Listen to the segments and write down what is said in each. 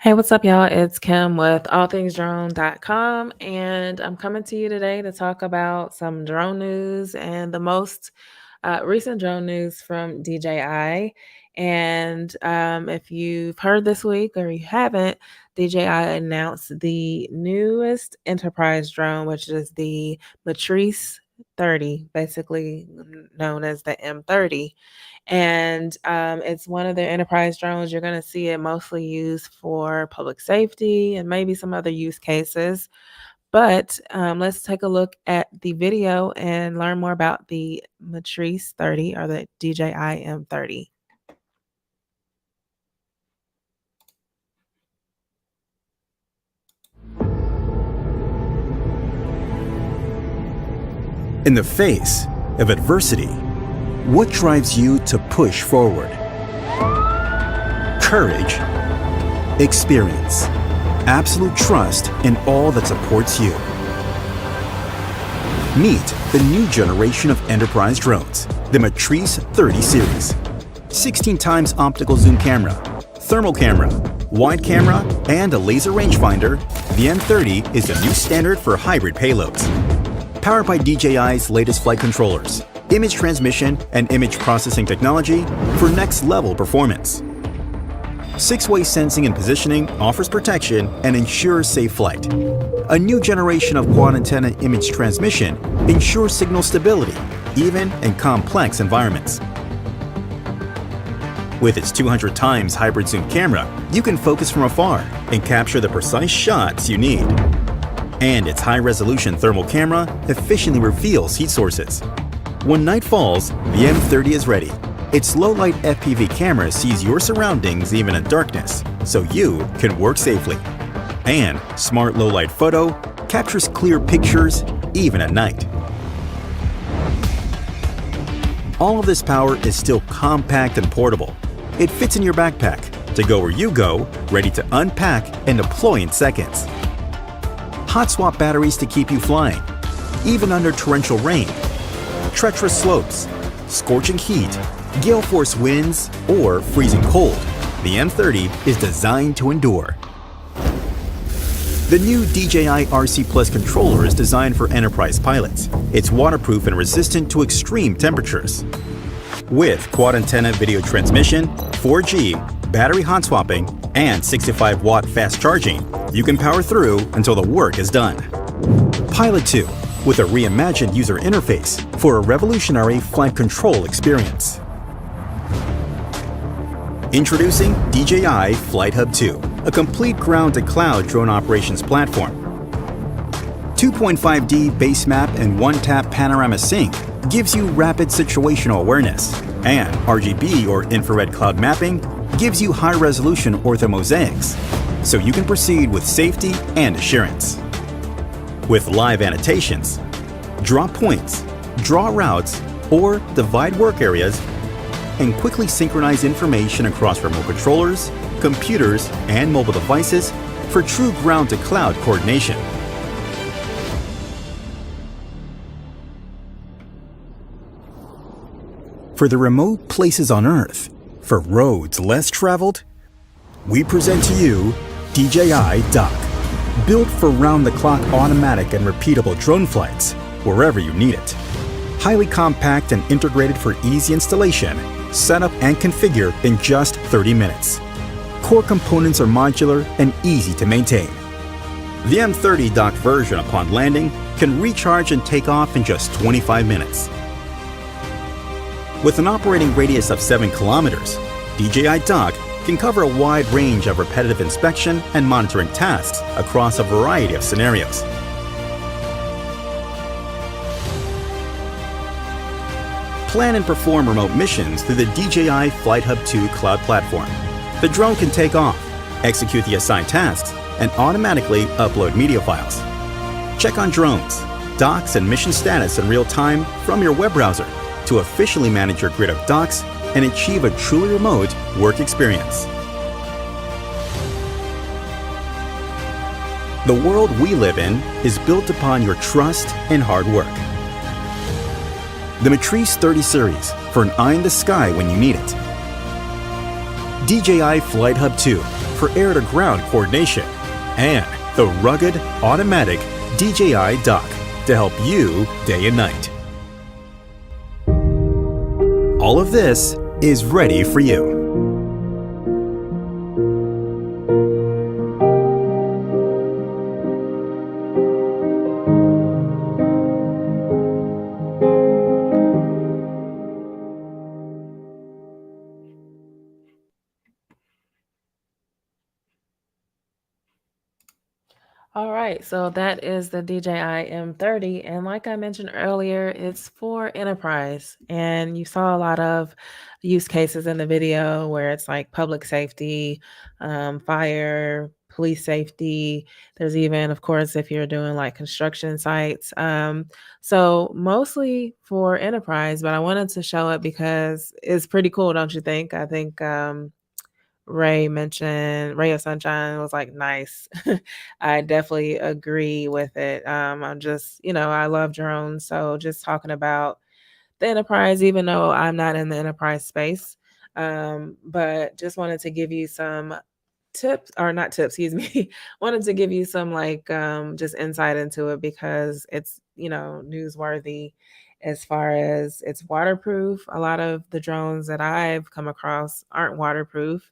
Hey, what's up, y'all? It's Kim with allthingsdrone.com, and I'm coming to you today to talk about some drone news and the most recent drone news from DJI. And if you've heard this week or you haven't, DJI announced the newest enterprise drone, which is the Matrice 30, basically known as the M30. And it's one of their enterprise drones. You're going to see it mostly used for public safety and maybe some other use cases. But let's take a look at the video and learn more about the Matrice 30 or the DJI M30. In the face of adversity, what drives you to push forward? Courage, experience, absolute trust in all that supports you. Meet the new generation of enterprise drones, the Matrice 30 series. 16 times optical zoom camera, thermal camera, wide camera, and a laser rangefinder, the M30 is the new standard for hybrid payloads. Powered by DJI's latest flight controllers, image transmission, and image processing technology for next-level performance. Six-way sensing and positioning offers protection and ensures safe flight. A new generation of quad antenna image transmission ensures signal stability, even in complex environments. With its 200 times hybrid zoom camera, you can focus from afar and capture the precise shots you need. And its high-resolution thermal camera efficiently reveals heat sources. When night falls, the M30 is ready. Its low-light FPV camera sees your surroundings even in darkness, so you can work safely. And Smart Low-Light Photo captures clear pictures even at night. All of this power is still compact and portable. It fits in your backpack to go where you go, ready to unpack and deploy in seconds. Hot swap batteries to keep you flying, even under torrential rain, treacherous slopes, scorching heat, gale force winds, or freezing cold. The M30 is designed to endure. The new DJI RC Plus controller is designed for enterprise pilots. It's waterproof and resistant to extreme temperatures. With quad antenna video transmission, 4G, battery hot swapping, and 65-watt fast charging, you can power through until the work is done. Pilot 2, with a reimagined user interface for a revolutionary flight control experience. Introducing DJI Flight Hub 2, a complete ground-to-cloud drone operations platform. 2.5D base map and one-tap panorama sync gives you rapid situational awareness, and RGB or infrared cloud mapping gives you high-resolution orthomosaics, so you can proceed with safety and assurance. With live annotations, draw points, draw routes, or divide work areas, and quickly synchronize information across remote controllers, computers, and mobile devices for true ground-to-cloud coordination. For the remote places on Earth, for roads less traveled, we present to you DJI Dock, built for round-the-clock automatic and repeatable drone flights wherever you need it. Highly compact and integrated for easy installation, setup and configure in just 30 minutes. Core components are modular and easy to maintain. The M30 dock version upon landing can recharge and take off in just 25 minutes. With an operating radius of 7 kilometers, DJI Dock can cover a wide range of repetitive inspection and monitoring tasks across a variety of scenarios. Plan and perform remote missions through the DJI Flight Hub 2 cloud platform. The drone can take off, execute the assigned tasks, and automatically upload media files. Check on drones, docks, and mission status in real time from your web browser to officially manage your grid of docks and achieve a truly remote work experience. The world we live in is built upon your trust and hard work. The Matrice 30 series for an eye in the sky when you need it. DJI Flight Hub 2 for air-to-ground coordination, and the rugged, automatic DJI dock to help you day and night. All of this is ready for you. All right, so that is the DJI M30. And like I mentioned earlier, it's for enterprise. And you saw a lot of use cases in the video where it's like public safety, fire, police safety. There's even, of course, if you're doing like construction sites. So mostly for enterprise, but I wanted to show it because it's pretty cool, don't you think? I think Ray mentioned Ray of Sunshine was like, nice. I definitely agree with it. I'm just, I love drones. So just talking about the enterprise, even though I'm not in the enterprise space. But just wanted to give you some tips or not tips, excuse me. Wanted to give you some like just insight into it because it's, newsworthy as far as it's waterproof. A lot of the drones that I've come across aren't waterproof.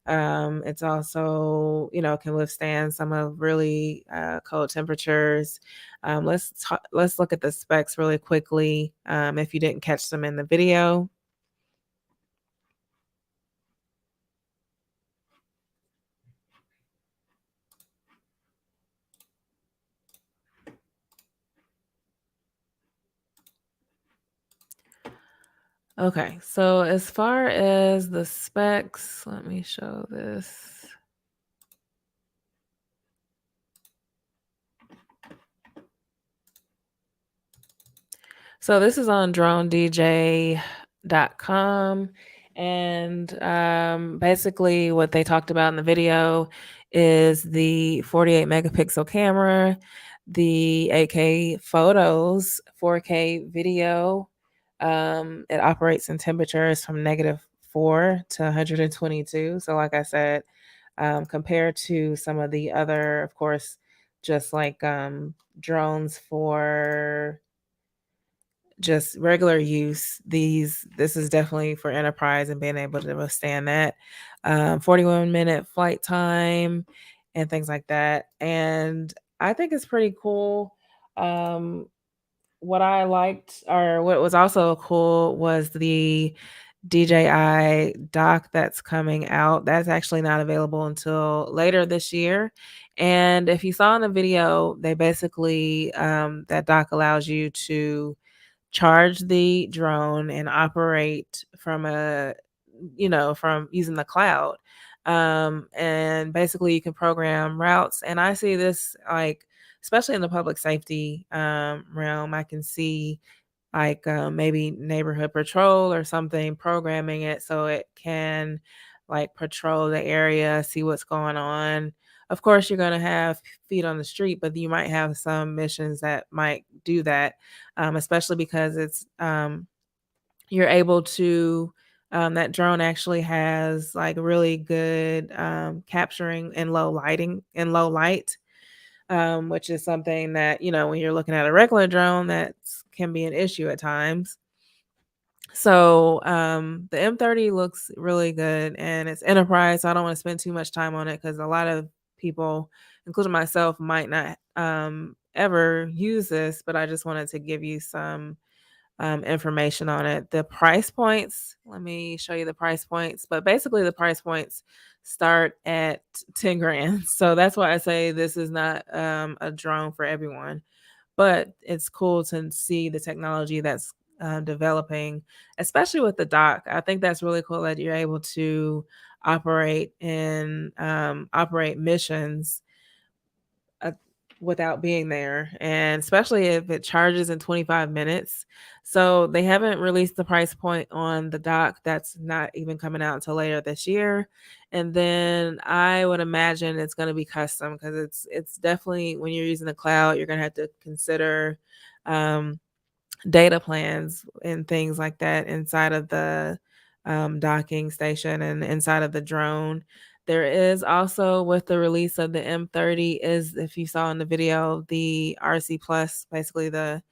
It's also, can withstand some of really cold temperatures. Let's look at the specs really quickly. If you didn't catch them in the video. Okay, so as far as the specs, let me show this. So this is on dronedj.com. And basically, what they talked about in the video is the 48 megapixel camera, the 8K photos, 4K video. It operates in temperatures from -4 to 122. So, like I said, compared to some of the other, of course, just like drones for just regular use, this is definitely for enterprise and being able to withstand that. 41-minute flight time and things like that. And I think it's pretty cool. Um, what I liked, or what was also cool, was the DJI dock that's coming out. That's actually not available until later this year. And if you saw in the video, they basically, that dock allows you to charge the drone and operate from from using the cloud. And basically you can program routes. And I see this like, especially in the public safety realm, I can see like maybe neighborhood patrol or something programming it so it can like patrol the area, see what's going on. Of course, you're going to have feet on the street, but you might have some missions that might do that, especially because it's you're able to. That drone actually has like really good capturing in low light, which is something that, when you're looking at a regular drone, that can be an issue at times. So the M30 looks really good and it's enterprise. So I don't want to spend too much time on it because a lot of people, including myself, might not ever use this, but I just wanted to give you some information on it. The price points, let me show you the price points, but basically the price points start at 10 grand. So that's why I say this is not a drone for everyone, but it's cool to see the technology that's developing, especially with the dock. I think that's really cool that you're able to operate missions uh, without being there, and especially if it charges in 25 minutes. So they haven't released the price point on the dock. That's not even coming out until later this year. And then I would imagine it's going to be custom because it's definitely, when you're using the cloud, you're going to have to consider um, data plans and things like that inside of the docking station and inside of the drone. There is also, with the release of the M30, is, if you saw in the video, the RC Plus, basically the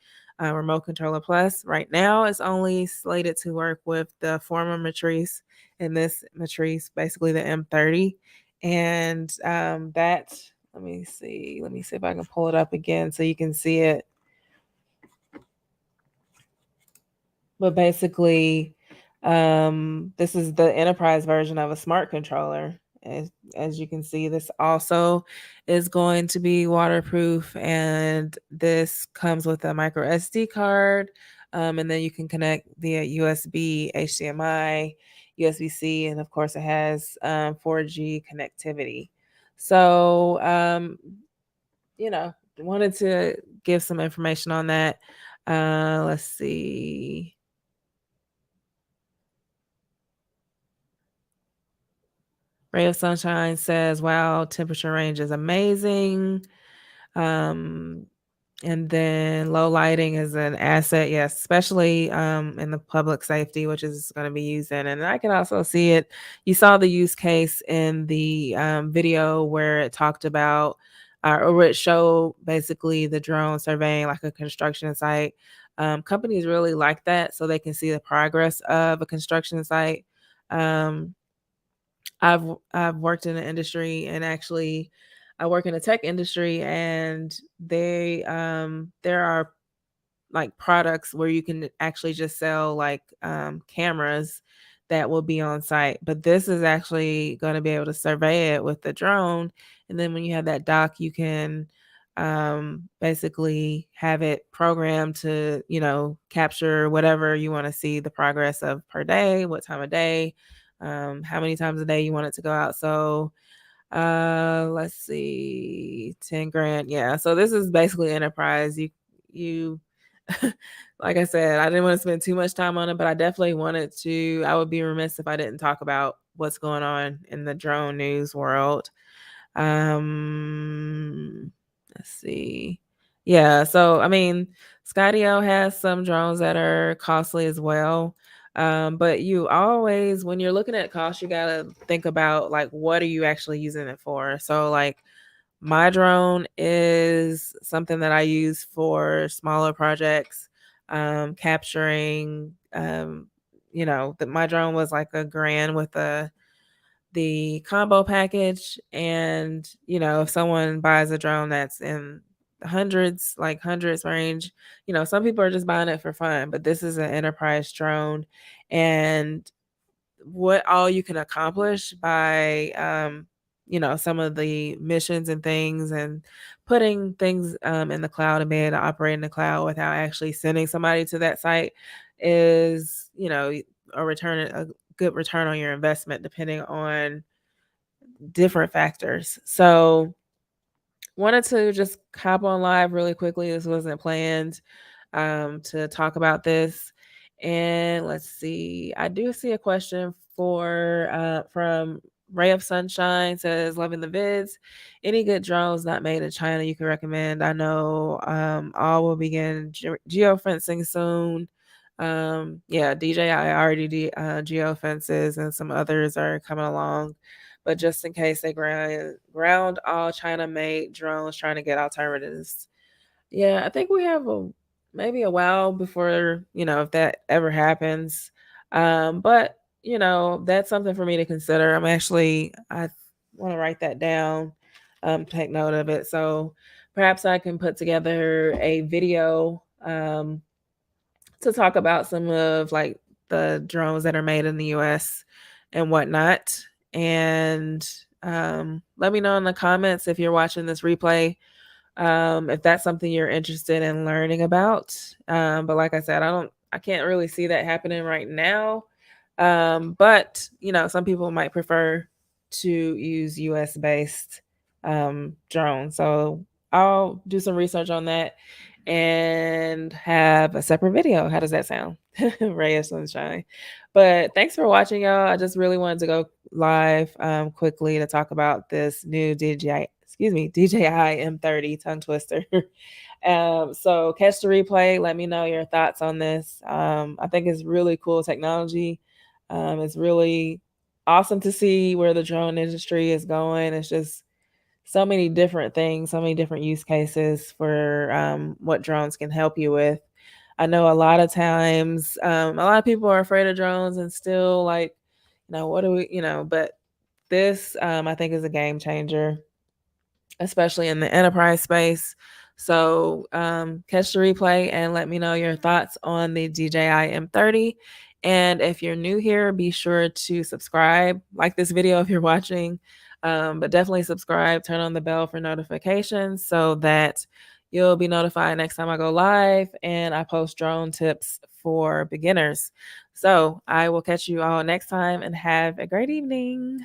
remote controller plus. Right now, it's only slated to work with the former Matrice, and this Matrice, basically the M30. And let me see. Let me see if I can pull it up again so you can see it. But basically, this is the enterprise version of a smart controller. As you can see, this also is going to be waterproof, and this comes with a micro SD card. And then you can connect via USB, HDMI, USB-C, and of course, it has 4G connectivity. So, wanted to give some information on that. Let's see. Ray of Sunshine says, wow, temperature range is amazing. Um, and then low lighting is an asset, yes, especially in the public safety, which is going to be used in. And I can also see it. You saw the use case in the video where it talked about, or where it showed basically the drone surveying like a construction site. Companies really like that, so they can see the progress of a construction site. Um, I've worked in the industry, and actually I work in the tech industry, and there are like products where you can actually just sell like cameras that will be on site. But this is actually going to be able to survey it with the drone, and then when you have that dock, you can basically have it programmed to capture whatever you want to see the progress of per day, what time of day, how many times a day you want it to go out. So let's see, 10 grand. Yeah. So this is basically enterprise. You like I said, I didn't want to spend too much time on it, but I definitely wanted to. I would be remiss if I didn't talk about what's going on in the drone news world. Let's see. Yeah, so I mean, Skydio has some drones that are costly as well. But you always, when you're looking at cost, you gotta think about like what are you actually using it for. So like my drone is something that I use for smaller projects, capturing. That my drone was like a grand with the combo package. And if someone buys a drone that's in the hundreds, like hundreds range, some people are just buying it for fun, but this is an enterprise drone. And what all you can accomplish by some of the missions and things, and putting things in the cloud and being able to operate in the cloud without actually sending somebody to that site is a good return on your investment, depending on different factors. So wanted to just hop on live really quickly. This wasn't planned to talk about this. And let's see. I do see a question from Ray of Sunshine, says, loving the vids. Any good drones not made in China you can recommend? I know all will begin geofencing soon. Yeah, DJI already geofences, and some others are coming along. But just in case they ground all China-made drones trying to get alternatives. Yeah, I think we have maybe a while before, if that ever happens. But that's something for me to consider. I want to write that down, take note of it. So perhaps I can put together a video to talk about some of like the drones that are made in the US and whatnot. And let me know in the comments if you're watching this replay, if that's something you're interested in learning about. But like I said, I can't really see that happening right now. But some people might prefer to use US based drones. So I'll do some research on that and have a separate video. How does that sound? Ray of Sunshine. But thanks for watching, y'all. I just really wanted to go live quickly to talk about this new DJI M30 tongue twister. So catch the replay. Let me know your thoughts on this. I think it's really cool technology. It's really awesome to see where the drone industry is going. It's just so many different things, so many different use cases for what drones can help you with. I know a lot of times, a lot of people are afraid of drones and still like, what do we, but this I think is a game changer, especially in the enterprise space. So catch the replay and let me know your thoughts on the DJI M30. And if you're new here, be sure to subscribe, like this video if you're watching, but definitely subscribe, turn on the bell for notifications so that you'll be notified next time I go live and I post drone tips for beginners. So I will catch you all next time and have a great evening.